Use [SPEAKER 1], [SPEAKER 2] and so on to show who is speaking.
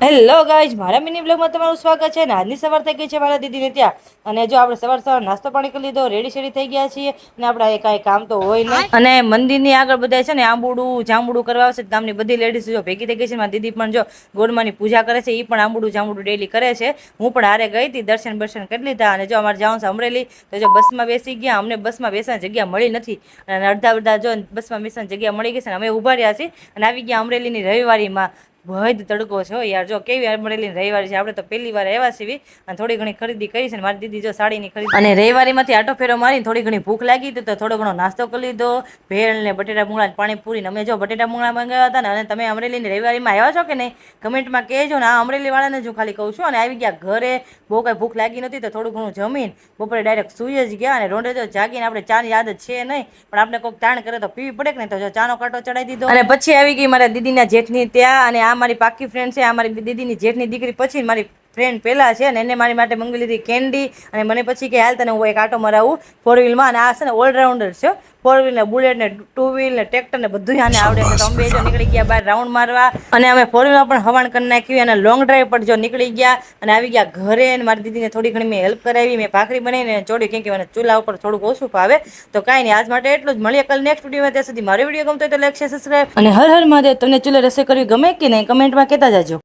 [SPEAKER 1] Hello guys, મારા mini બ્લોગમાં તમારું સ્વાગત છે. ને આજની સવાર થઈ ગઈ છે મારા દીદીને ત્યાં, અને જો આપણે સવાર નાસ્તો પાણી કરી લીધો, રેડી શેડી થઈ ગયા છીએ. અને આપણે કાંઈ કામ તો હોય નહીં, અને મંદિરની આગળ બધા છે ને આંબુડું જાંબુડું કરવા આવશે. ગામની બધી લેડીઝ જો ભેગી થઈ ગઈ છે. મારી દીદી પણ જો ગોરમાની પૂજા કરે છે, એ પણ આંબુડું જાંબુડું ડેલી કરે છે. હું પણ હારે ગઈ હતી, દર્શન બર્શન કરી લીધા. અને જો અમારે જવાનું છે અમરેલી, તો જો બસમાં બેસી ગયા. અમને બસમાં બેસવાની જગ્યા મળી નથી, અને અડધા જો બસમાં બેસવાની જગ્યા મળી ગઈ છે ને અમે ઊભા રહ્યા છીએ અને આવી ગયા અમરેલીની રવિવારીમાં. ભજ તડકો છો યાર, જો કેવી અમરેલી રવિવારી છે. આપણે તો પહેલી વાર આવ્યા છીએ અને થોડી ઘણી ખરીદી કરી છે. મારી દીદી જો સાડીની ખરીદી, અને રવિવારીમાંથી આટો ફેરો મારીને થોડી ઘણી ભૂખ લાગી હતી તો થોડો ઘણો નાસ્તો કરી લીધો. ભેળ ને બટેટા ભૂંગળા પાણીપુરી. અમે જો બટેટા ભૂંગળા મંગાવ્યા હતા ને. અને તમે અમરેલીની રવિવારીમાં આવ્યા છો કે નહીં, કમેન્ટમાં કહેજો ને. આ અમરેલી વાળાને જો ખાલી કહું છું. અને આવી ગયા ઘરે, બહુ કાંઈ ભૂખ લાગી નથી તો થોડું ઘણું જમીન બપોરે ડાયરેક્ટ સૂઈ જ ગયા. અને રોંડે જો જાગીને આપણે ચાની આદત છે નહીં, પણ આપણે કોઈક તાણ કરે તો પીવી પડે કે નહીં. તો જો ચાનો કાંટો ચડાવી દીધો, અને પછી આવી ગઈ મારા દીદીના જેઠની ત્યાં. અને આ મારી પાકી ફ્રેન્ડ છે, આ મારી દીદીની જેઠની દીકરી પછી મારી ફ્રેન્ડ પહેલાં છે. અને એને મારી માટે મંગવી લીધી કેન્ડી. અને મને પછી કે હાલ તને હું એક આટો મરાવું ફોર વ્હીલમાં. અને આ છે ને ઓલરાઉન્ડર છે, ફોર વ્હીલ ને બુલેટ ને ટુ વ્હીલ ને ટ્રેક્ટર ને બધું આને આવડે છે. તો અમે જો નીકળી ગયા બહાર રાઉન્ડ મારવા, અને અમે ફોર વ્હીલમાં પણ હવાણ કરી નાખ્યું. અને લોંગ ડ્રાઈવ પર જો નીકળી ગયા અને આવી ગયા ઘરે. અને મારી દીદીને થોડી ઘણી મેં હેલ્પ કરાવી, મેં ભાખરી બનાવીને ચોડી. કેમ કે મને ચૂલા ઉપર થોડુંક ઓછું ભાવે. તો કાંઈ નહીં, આજ માટે એટલું જ. મળીએ કાલે નેક્સ્ટ વિડીયોમાં. ત્યાં સુધી મારો વિડીયો ગમતો હોય તો લાઈક શેર સબસ્ક્રાઈબ. અને હર હર મહાદેવ. તમને ચૂલે રસોઈ કરવી ગમે કે નહીં, કમેન્ટમાં કહેતા જાજો.